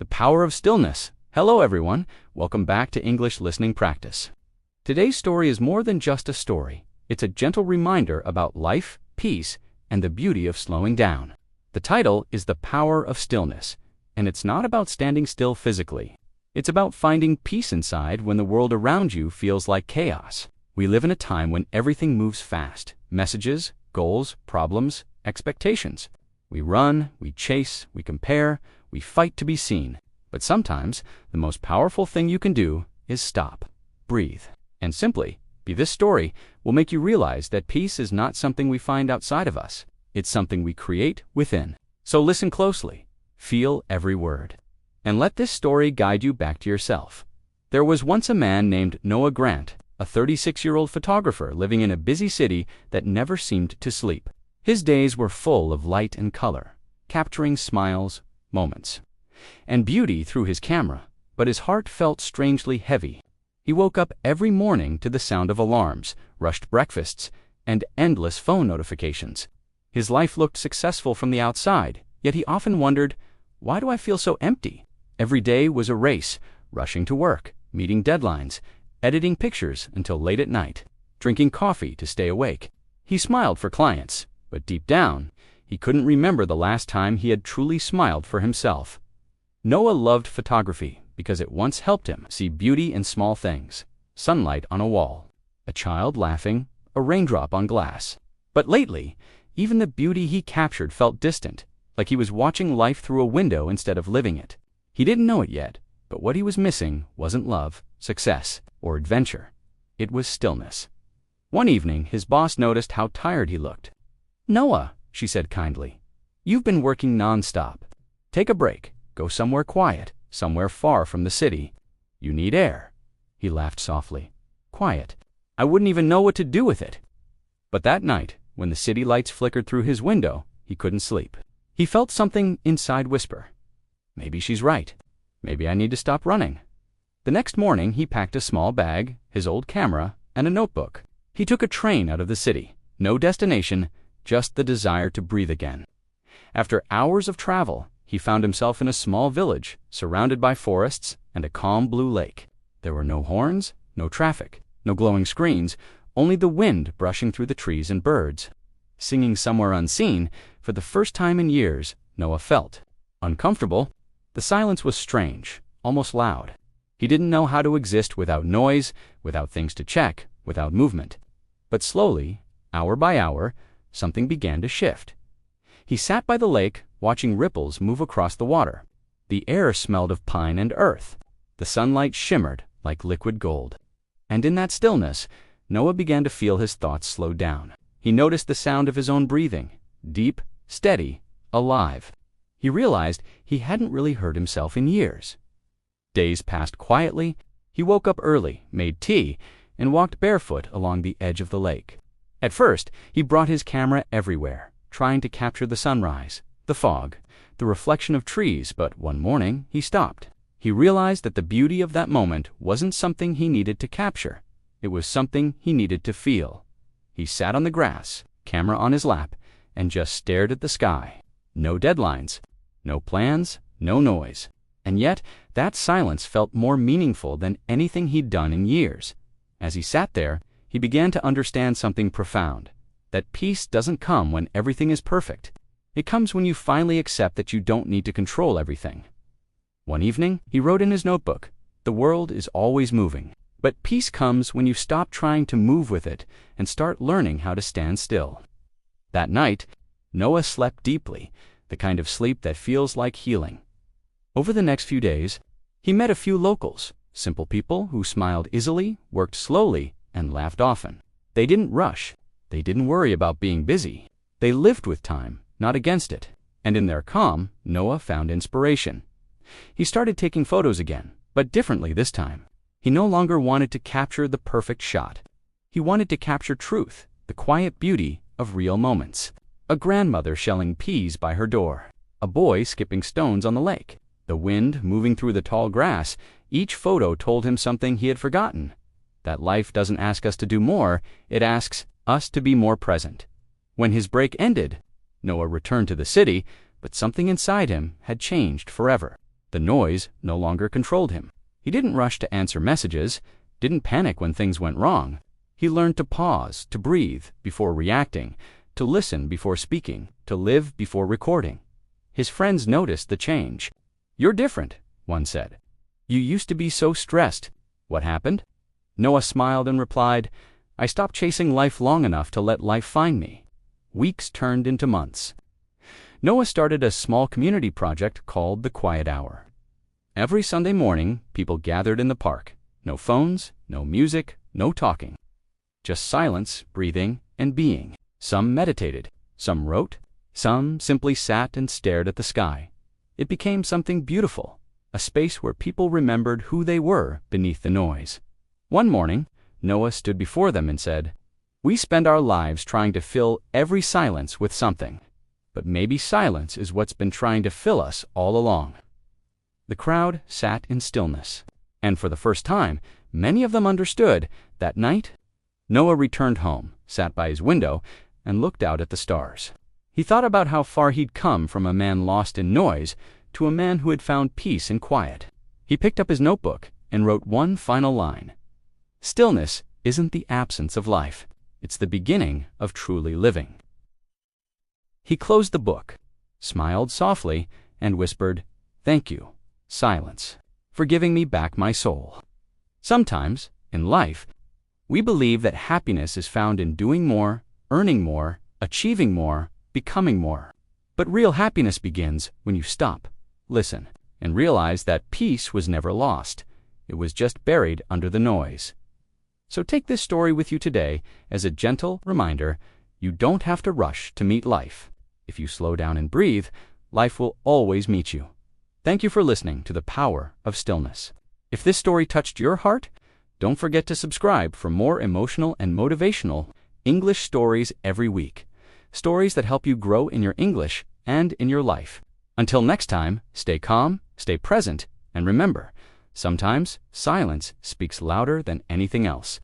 The power of stillness. Hello everyone, welcome back to English Listening Practice. Today's story is more than just a story. It's a gentle reminder about life, peace, and the beauty of slowing down. The title is The Power of Stillness, and it's not about standing still physically. It's about finding peace inside when the world around you feels like chaos. We live in a time when everything moves fast. Messages, goals, problems, expectations. We run, we chase, we compare, we fight to be seen. But sometimes, the most powerful thing you can do is stop, breathe, and simply be. This story will make you realize that peace is not something we find outside of us. It's something we create within. So listen closely, feel every word, and let this story guide you back to yourself. There was once a man named Noah Grant, a 36-year-old photographer living in a busy city that never seemed to sleep. His days were full of light and color, capturing smiles, moments, and beauty through his camera, but his heart felt strangely heavy. He woke up every morning to the sound of alarms, rushed breakfasts, and endless phone notifications. His life looked successful from the outside, yet he often wondered, why do I feel so empty? Every day was a race, rushing to work, meeting deadlines, editing pictures until late at night, drinking coffee to stay awake. He smiled for clients, but deep down, he couldn't remember the last time he had truly smiled for himself. Noah loved photography because it once helped him see beauty in small things: sunlight on a wall, a child laughing, a raindrop on glass. But lately, even the beauty he captured felt distant, like he was watching life through a window instead of living it. He didn't know it yet, but what he was missing wasn't love, success, or adventure. It was stillness. One evening, his boss noticed how tired he looked. "Noah," she said kindly, "you've been working non-stop. Take a break, go somewhere quiet, somewhere far from the city. You need air." He laughed softly. "Quiet? I wouldn't even know what to do with it." But that night, when the city lights flickered through his window, he couldn't sleep. He felt something inside whisper, "Maybe she's right. Maybe I need to stop running." The next morning, he packed a small bag, his old camera, and a notebook. He took a train out of the city. No destination, just the desire to breathe again. After hours of travel, he found himself in a small village, surrounded by forests and a calm blue lake. There were no horns, no traffic, no glowing screens, only the wind brushing through the trees and birds. Singing somewhere unseen, for the first time in years, Noah felt uncomfortable. The silence was strange, almost loud. He didn't know how to exist without noise, without things to check, without movement. But slowly, hour by hour, something began to shift. He sat by the lake, watching ripples move across the water. The air smelled of pine and earth. The sunlight shimmered like liquid gold. And in that stillness, Noah began to feel his thoughts slow down. He noticed the sound of his own breathing, deep, steady, alive. He realized he hadn't really heard himself in years. Days passed quietly. He woke up early, made tea, and walked barefoot along the edge of the lake. At first, he brought his camera everywhere, trying to capture the sunrise, the fog, the reflection of trees, but one morning he stopped. He realized that the beauty of that moment wasn't something he needed to capture. It was something he needed to feel. He sat on the grass, camera on his lap, and just stared at the sky. No deadlines, no plans, no noise. And yet, that silence felt more meaningful than anything he'd done in years. As he sat there, he began to understand something profound, that peace doesn't come when everything is perfect. It comes when you finally accept that you don't need to control everything. One evening, he wrote in his notebook, "The world is always moving, but peace comes when you stop trying to move with it and start learning how to stand still." That night, Noah slept deeply, the kind of sleep that feels like healing. Over the next few days, he met a few locals, simple people who smiled easily, worked slowly, and laughed often. They didn't rush. They didn't worry about being busy. They lived with time, not against it. And in their calm, Noah found inspiration. He started taking photos again, but differently this time. He no longer wanted to capture the perfect shot. He wanted to capture truth, the quiet beauty of real moments. A grandmother shelling peas by her door. A boy skipping stones on the lake. The wind moving through the tall grass. Each photo told him something he had forgotten. That life doesn't ask us to do more, it asks us to be more present. When his break ended, Noah returned to the city, but something inside him had changed forever. The noise no longer controlled him. He didn't rush to answer messages, didn't panic when things went wrong. He learned to pause, to breathe before reacting, to listen before speaking, to live before recording. His friends noticed the change. "You're different," one said. "You used to be so stressed. What happened?" Noah smiled and replied, "I stopped chasing life long enough to let life find me." Weeks turned into months. Noah started a small community project called the Quiet Hour. Every Sunday morning, people gathered in the park. No phones, no music, no talking. Just silence, breathing, and being. Some meditated, some wrote, some simply sat and stared at the sky. It became something beautiful, a space where people remembered who they were beneath the noise. One morning, Noah stood before them and said, "We spend our lives trying to fill every silence with something, but maybe silence is what's been trying to fill us all along." The crowd sat in stillness, and for the first time, many of them understood. That night, Noah returned home, sat by his window, and looked out at the stars. He thought about how far he'd come from a man lost in noise to a man who had found peace and quiet. He picked up his notebook and wrote one final line. "Stillness isn't the absence of life. It's the beginning of truly living." He closed the book, smiled softly, and whispered, "Thank you, silence, for giving me back my soul." Sometimes, in life, we believe that happiness is found in doing more, earning more, achieving more, becoming more. But real happiness begins when you stop, listen, and realize that peace was never lost. It was just buried under the noise. So take this story with you today as a gentle reminder: you don't have to rush to meet life. If you slow down and breathe, life will always meet you. Thank you for listening to The Power of Stillness. If this story touched your heart, don't forget to subscribe for more emotional and motivational English stories every week. Stories that help you grow in your English and in your life. Until next time, stay calm, stay present, and remember, sometimes silence speaks louder than anything else.